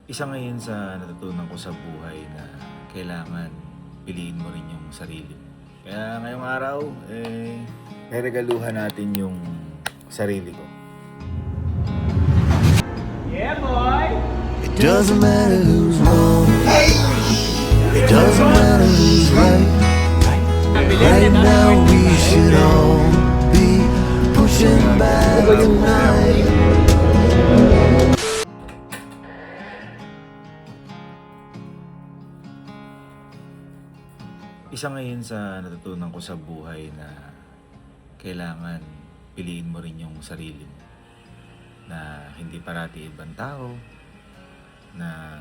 Isa ngayon sa natutunan ko sa buhay na kailangan piliin mo rin yung sarili mo. Kaya ngayong araw, regaluhan natin yung sarili ko. Yeah, boy! It doesn't matter who's wrong. It doesn't matter who's right. Right now we should all be pushing back tonight. Isa ngayon sa natutunan ko sa buhay na kailangan piliin mo rin yung sarili mo. Na hindi parati ibang tao. Na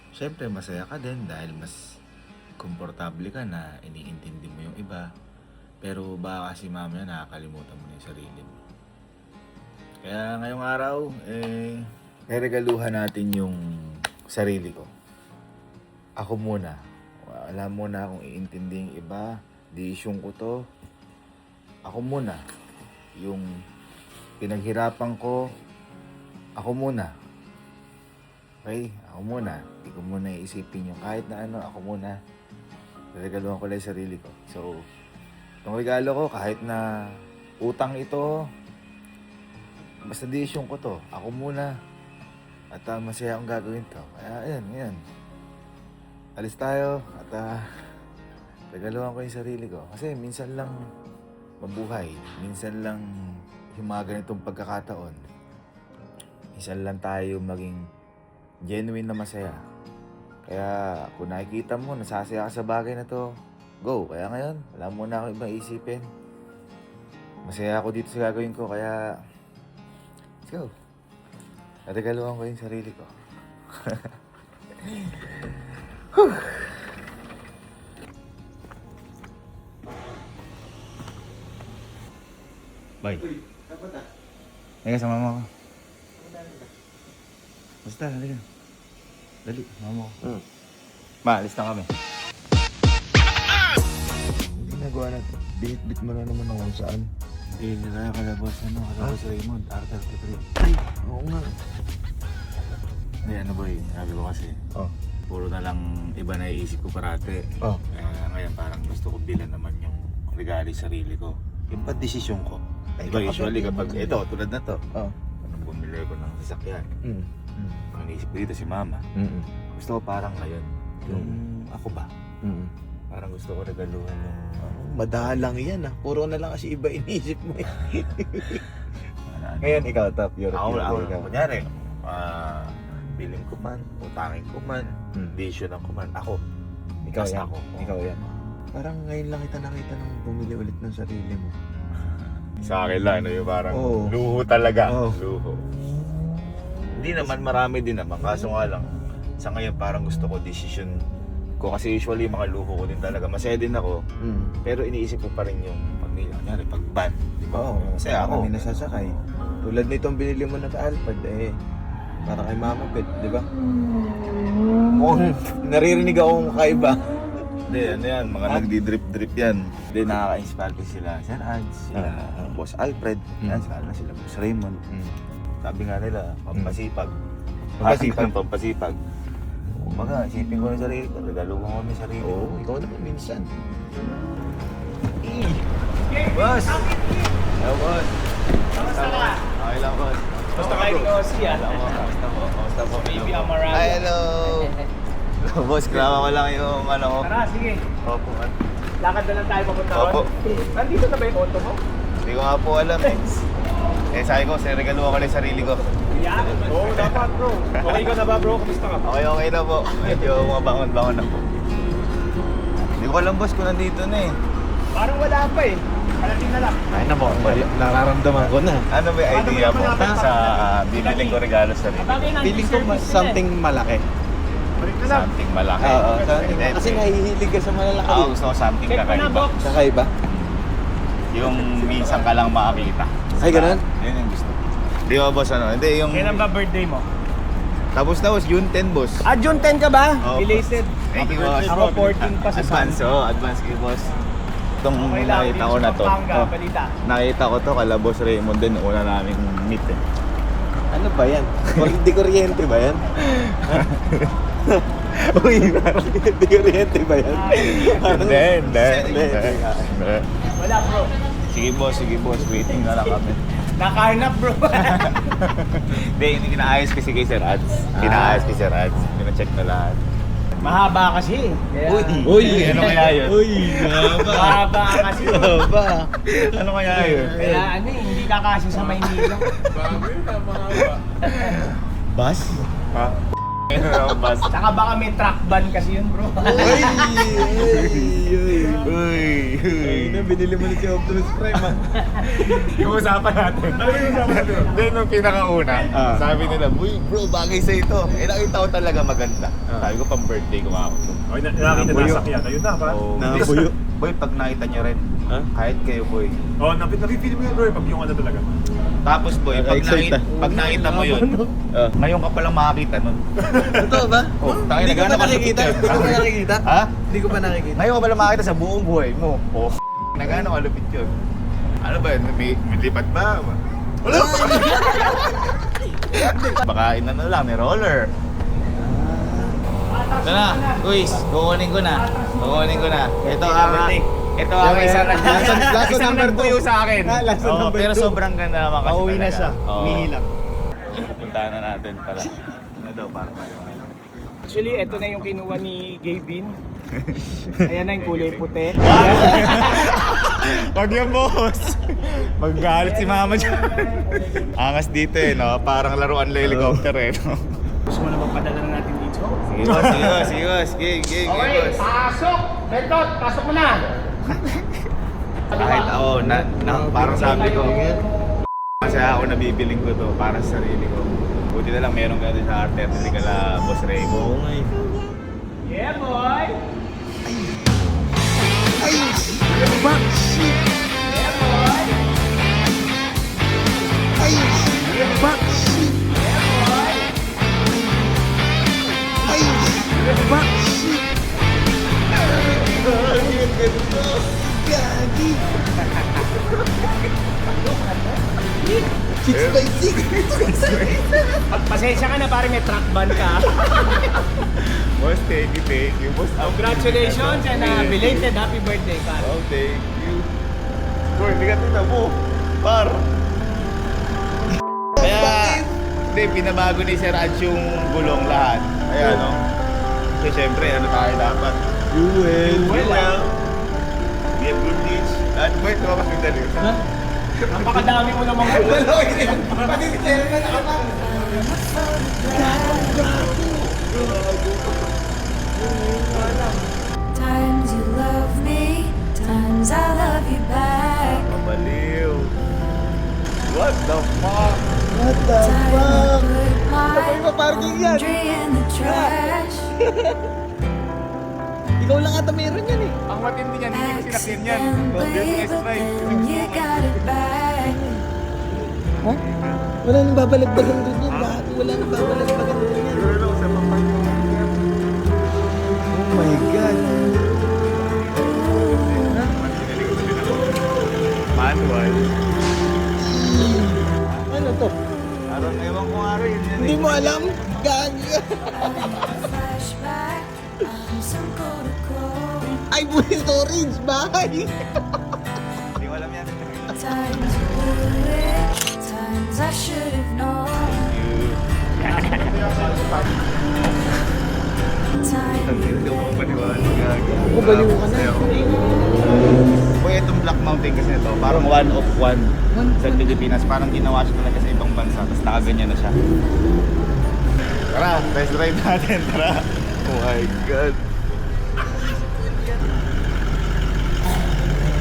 syempre masaya ka din dahil mas komportable ka na iniintindi mo yung iba. Pero baka kasi mamaya nakakalimutan mo na yung sarili mo. Kaya ngayong araw, regaluhan natin yung sarili ko. Ako muna. Alam mo na kung iintindi yung iba, decision ko to. Ako muna. Yung pinaghirapan ko, ako muna. Okay? Ako muna. Hindi ko muna iisipin yung kahit na ano, ako muna. Regaluhan ko lang yung sarili ko. So, itong regalo ko, kahit na utang ito, basta decision ko to. Ako muna. At masaya akong gagawin to. Kaya, ayan. Alis tayo at regaluhan ko yung sarili ko. Kasi minsan lang mabuhay. Minsan lang yung mga ganitong pagkakataon. Minsan lang tayo maging genuine na masaya. Kaya kung nakikita mo, nasasaya ka sa bagay na to, go. Kaya ngayon, wala muna akong ibang isipin. Masaya ako dito sa gagawin ko, kaya let's go. Regaluhan ko yung sarili ko. Bye. Halika sa mama ko. Basta, halika. Dali, mama ko. Ma, alis na kami. Hindi nagawa na. Bit mo na naman ako kung saan. Hindi na kaya kalabas Raymond, Arthur Petri. Ay, oo nga. Hindi, ano boy, sabi ko kasi, puro na lang iba na iisip ko parate. Ngayon parang gusto ko bilan naman yung regalo sa sarili ko. Yung desisyon ko. Diba usually kapag ito, tulad na to. Anong bumili ko ng sasakyan. Ang iniisip ko dito si mama. Gusto ko parang ngayon. Yung ako ba? Parang gusto ko regaluhan yung... Madalang yan ah. Puro na lang kasi iba iniisip mo eh. Ngayon ikaw, top. Ako, kunyari, biling ko man, utangin ko man, decisionan ko man, ako. Ikaw Basta yan. ako. Ikaw yan. Parang ngayon lang kita nakita nang bumili ulit ng sarili mo. Sa akin lang, no, yung parang Oo. luho talaga. Oo. Luho. Hindi naman, marami din naman. Kaso nga lang, sa ngayon parang gusto ko decision ko. Kasi usually yung mga luho ko din talaga. Masaya din ako. Pero iniisip ko pa rin yung pamilya. Kunyari, pag-ban. Diba? Oo. Masaya ako. Kami nasasakay. Tulad nitong binili mo na Alphard eh. Para kay Mama Pet, di ba? Naririnig akong kakaiba. Hindi, ano yan, mga nagdi-drip-drip yan. Hindi, nakaka-inspire ko sila. Sir Ads, sila Boss Alfred, yan, sila Boss Raymond. Sabi nga nila, pampasipag. Pampasipag. Kumbaga, isipin ko na sarili ko, regaluhan ko na sarili ko. Oo, ikaw naman minsan. Boss! Hello, boss. Kamusta ka? Okay lang, boss. Kamusta kayo ni Kosi ah? Kamusta po? Baby Amaral. Hi, hello! Boss, graba ko lang yung ano ko. Tara, sige. Opo, man. Lakad na lang tayo papunta Opo. Nandito na ba yung auto mo? Hindi ko nga po alam eh. Sabi ko, regaluhan ko lang yung sarili ko. Yeah. Oo, dapat bro. Okay ka na ba bro? Kamusta ka? Okay na po. Medyo mga bangon-bangon na po. Hindi ko alam, boss, kung nandito na eh. Parang wala pa eh. Kalating na lang. Ay na mo, nararamdaman ko na. Ano ba yung idea mo sa bibiling ko regalo sa sarili? Bagay na Feeling ko something malaki. Balik na lang. Something malaki. Oo, something. Kasi nahihilig ka sa malalaki. Ako gusto ko something Check mo na kakaiba. box. Kakaiba? Yung minsan ka lang makakita. Ay, ganun? Yun yung gusto. Di ba, boss, ano? Hindi, yung... Kailan ba birthday mo? Tapos na, boss, June 10, boss. June 10 ka ba? Oo, Belated. Thank you, boss. Ako 14 pa sa Advance, San. advance kayo, boss. Itong Okay lang, nakita ko na to. Pampanga, balita. Nakita ko to kala Boss Raymond din, una namin meet eh. Ano ba yan? Di kuryente ba yan? Uy, di kuryente ba yan? Hindi. Wala bro. Sige boss, waiting na lang kami. Nakahanap bro. Hindi kinaayos kasi kay Sir Ads. Kinaayos kay Sir Ads. Pina-check na lahat. Mahaba kasi. Kaya... Uy, ano kaya yun? Uy, Mahaba kasi. Ano kaya yun? Kaya ano eh, hindi kakasya sa Maynila. Bus? Ha? Ano bus? Saka baka may truck ban kasi yun bro. Uy. Binili mo na si Optimus Prime ah. Yung usapan natin. Then nung pinakauna, sabi nila, uy bro, bagay sa ito. Nakita ko talaga maganda. Sabi ko, pang birthday ko ako. Okay, nakakita na sakyan. Ayun na ba? Nakapuyo. Boy, pag nakita niyo rin, Ha? kahit kayo boy. Oh, napipili mo yun bro, pag yung ano talaga. Tapos boy, Nakaka-excite pag nakita mo yun, ngayon ka palang makakita nun. Totoo ba? Oh, Hindi ko pa nakikita. Hindi ko pa nakikita. Ha? Hindi ko pa nakikita. Ngayon ka palang makakita sa buong buhay mo. Oh, nagano kalupit yun. Ano ba yun? May lipat ba? Wala! Baka inano lang, may roller. Ito na, guys, kukunin ko na. Ito ang isang Lason number nagpuyo sa akin. Lason Oo, number pero 2. sobrang ganda naman kasi Pauwi na talaga. siya. Oo. Nihilak. Puntahan na natin para. Ano daw, para Actually, ito na yung kinuha ni Gavin. Ayan na yung kulay puti. Wag yan, boss. Maggalit si mama dyan. Angas dito eh, no? Parang laruan na helicopter eh, no? Gusto mo na magpadala na natin dito? Sige, boss. Sige, boss. Pasok! Bentot, pasok mo na! Kahit ako, parang sabi ko, kasi ako nabibiling ko to para sa sarili ko. Buti na lang meron ka din sa arte at hindi ka na Boss Raymo. Yeah, boy! Pasensya ka na, pare may truck ban ka. Boss, thank you. Boss, Congratulations and belated happy birthday, pare. Oh, thank you. Boy, bigat na mo. Par. Kaya, hindi, pinabago ni Sir Raj yung gulong lahat. Kaya, no? So, syempre, ano tayo dapat? Well, We have good news. At boy, tumakas yung dali. napakadami mo namang Times you love me, times I love you back. Mabaliw. What the fuck? Time put my laundry in the trash. Ikaw lang ata meron yan eh. Ang matindi niyan, hindi ko sinakyan yan. Accidentally, but then you got it back. Ha? Wala nang babalagbagan doon yan. Lahat wala nang babalagbagan doon yan. Oh my God. Manual. Ano to? Parang ewan ko nga rin. Hindi mo alam? Gagi. Flashback, I'm so cold to cold. Ay, buhay storage. Bahay. Hindi ko alam yan. Times you blew it, times I should have known. Time Hindi ko paniwala. Ako baliw ka na. Boy, itong Black Mountain kasi ito, parang one of one sa Pilipinas. Parang ginawa siya talaga sa ibang bansa. Tapos nakaganyan na siya. Tara, test drive natin. Tara. Oh my God.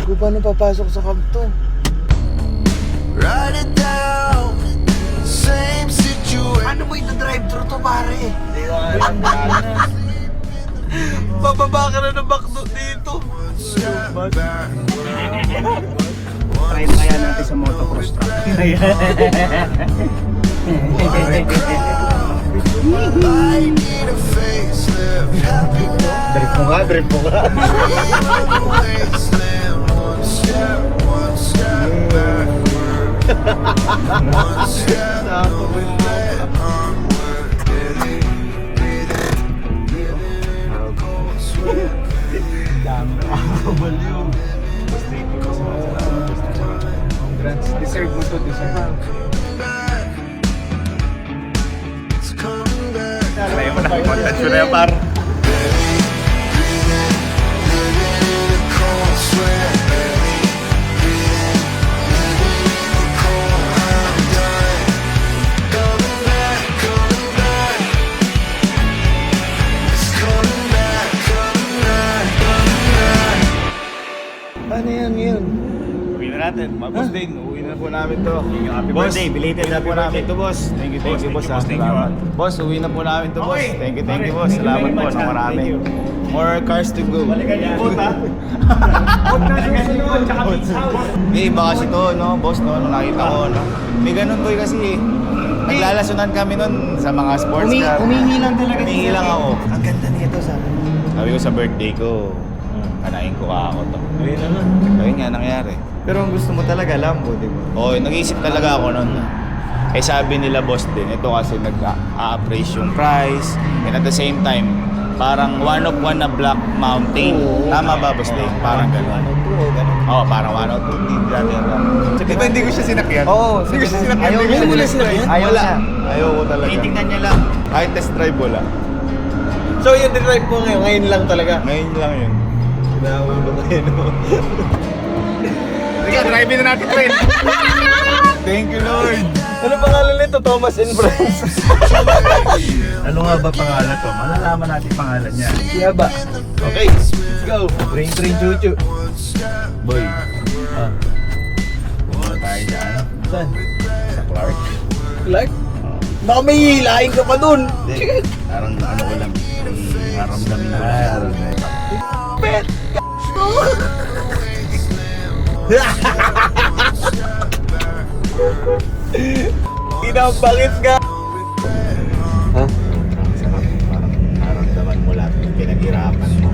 Kung paano papasok sa cab to? Write it down. Same situation. Ano mo ito drive-thru to pare? Bababa ka na ng backdo dito. try na kaya natin sa motocross truck. I need a facelift. Happy now. Drip mo nga. Wasteland. One step backward. Congrats. Deserve mo to, deserve. Alam mo na, content ko na yan, par. Ano yan yun? Uwi na natin. Boss Dane, uwi na po namin to. Happy Boss, birthday, belated uwi na po happy namin birthday. to, boss. Thank you, boss. Boss, thank you, Salamat. Boss, uwi na po namin to, boss. Okay. Thank you, Okay. boss. Thank you Salamat very po much, na ha. marami. Thank you. More cars to go. Ikot ha? Huwag na susunod, tsaka pizzaw. May iba kasi to, no, boss, no, nung nakita ko, no. May ganun boy kasi, naglalasunan kami nun sa mga sports car. Humingi lang talaga. Humingi lang ako. Ang ganda nito, sabi mo. Sabi ko sa birthday ko, kanain ko ako to. Ayun na. Ayun nga, nangyari. Pero ang gusto mo talaga, Lambo, di ba? Oo, nag-iisip talaga ako nun. Eh sabi nila boss din, ito kasi nag-a-appraise yung price. And at the same time, parang one of one na Black Mountain. Tama ba boss din? Parang gano'n. Oo, parang 102. Di ba hindi ko siya sinakyan? Oo, Hindi ko siya sinakyan. Ayaw Hindi ko mo siya na sinakyan? Ayaw Wala. na. Ayaw ko talaga. Titignan niya lang. Kahit test drive wala. So yung drive mo ngayon lang talaga? Ngayon lang yun. Kinahulog ngayon, no? Sige, drive na natin, friend. Thank you, Lord. Ano pangalan nito? Thomas and Friends. Ano nga ba pangalan to? Malalaman natin pangalan niya. Siya ba? Okay, let's go. Train chuchu. Boy. Pumunta tayo dyan. Saan? Sa Clark. Clark? Baka may hilahin ka pa dun. Hindi. Parang ano ko lang. Naramdamin ko lang. Bet! Kinabangit ka! Ha? Sarap. Parang naramdaman mo lahat ng pinaghirapan mo.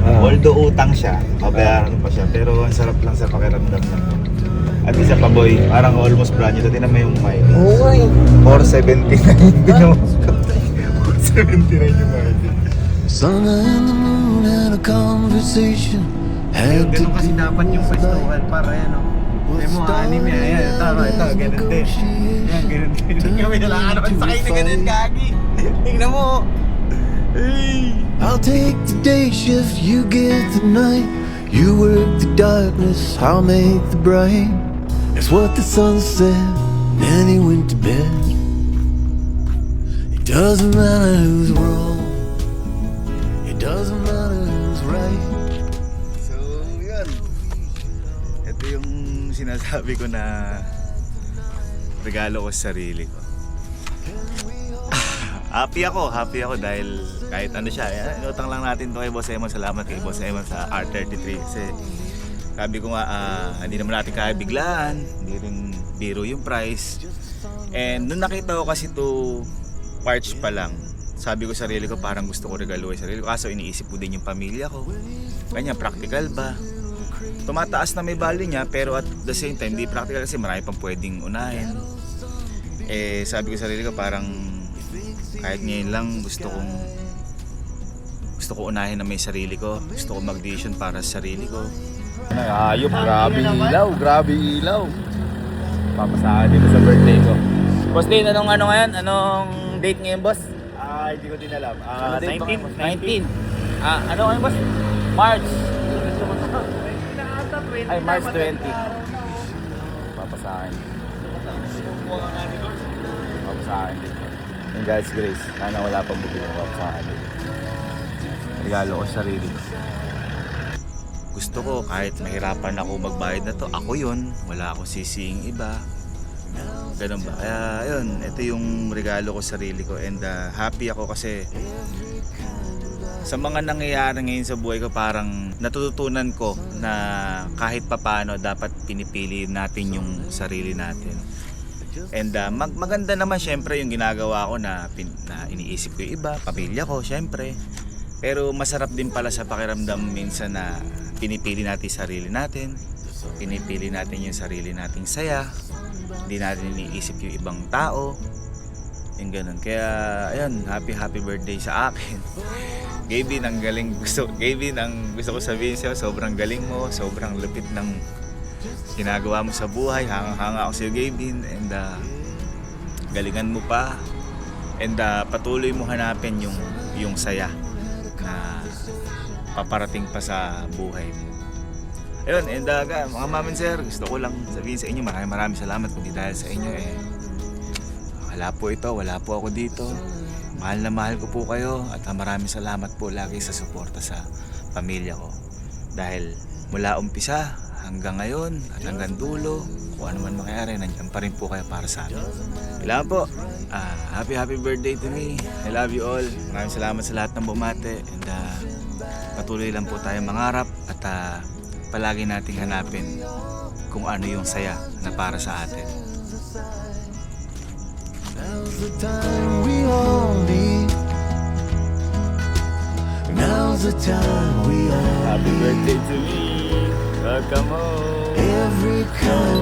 Ah. Although utang siya, babayaran pa siya. Pero ang sarap lang sa pakiramdam na to. At isa pa boy, parang almost brand new. Tinan mo yung mileage. Oo nga eh. 479. Tinan mo. 479 yung mileage. Sun and the moon had a conversation. Had to Ganun kasi dapat yung festival para yan o. May mga anime yan. Ito, ganun din. Yan, ganun din. Hindi kami nalangan naman sakay na ganun, gagi. Tingnan mo. Hey! I'll take the day shift, you get the night. You work the darkness, I'll make the bright. It's what the sun said, then he went to bed. It doesn't matter who's wrong, it doesn't matter who's right. So, yun. Ito yung sinasabi ko na regalo ko sa sarili ko. Happy ako dahil kahit ano siya, inutang lang natin to kay Boss Emon. Salamat kay Boss Emon sa R33 kasi sabi ko nga, hindi naman natin kaya biglaan, hindi rin biro yung price. And nung nakita ko kasi to parts pa lang, sabi ko sa sarili ko parang gusto ko regalo sa sarili ko, kaso iniisip ko din yung pamilya ko. Kanya, practical ba? Tumataas na may value niya pero at the same time hindi practical kasi marami pang pwedeng unahin. Eh sabi ko sa sarili ko parang kahit ngayon lang gusto ko unahin na may sarili ko. Gusto ko mag-decision para sa sarili ko. Ayop, grabe ilaw. Papasahan dito sa birthday ko. Boss Din, anong date ngayon, boss? Hindi ko din alam. 19. Ano ngayon, boss? March. Ay, March 20. Papasahan. Papasahan dito. Yung God's grace. Sana wala pang bumili ng papasahan dito. Regalo ko sa sarili ko. Gusto ko kahit mahirapan ako magbayad na to, ako yun. Wala ako sising iba. Ganun ba? Kaya yun, ito yung regalo ko sa sarili ko. And happy ako kasi sa mga nangyayari ngayon sa buhay ko, parang natututunan ko na kahit papano dapat pinipili natin yung sarili natin. And maganda naman syempre yung ginagawa ko na iniisip ko yung iba, pamilya ko syempre. Pero masarap din pala sa pakiramdam minsan na pinipili natin sarili natin. Pinipili natin yung sarili nating saya. Hindi natin iniisip yung ibang tao. Yung ganun. Kaya, ayun, happy birthday sa akin. Gavin, ang galing. Gavin, ang gusto ko sabihin sa'yo, sobrang galing mo, sobrang lupit ng ginagawa mo sa buhay. Hanga ako sa'yo, Gavin. And galingan mo pa. And patuloy mo hanapin yung saya na paparating pa sa buhay mo. Ayun, and mga ma'am and sir, gusto ko lang sabihin sa inyo, maraming salamat kundi dahil sa inyo wala po ito, wala po ako dito. Mahal na mahal ko po kayo at maraming salamat po lagi sa suporta sa pamilya ko. Dahil mula umpisa hanggang ngayon at hanggang dulo, kung ano man mangyari, nandiyan pa rin po kayo para sa amin. Kailangan po, happy birthday to me. I love you all. Maraming salamat sa lahat ng bumate. And patuloy lang po tayong mangarap at palagi nating hanapin kung ano yung saya na para sa atin. Now's the time we all need. Now's the time we all Happy birthday to me. Welcome home. every kind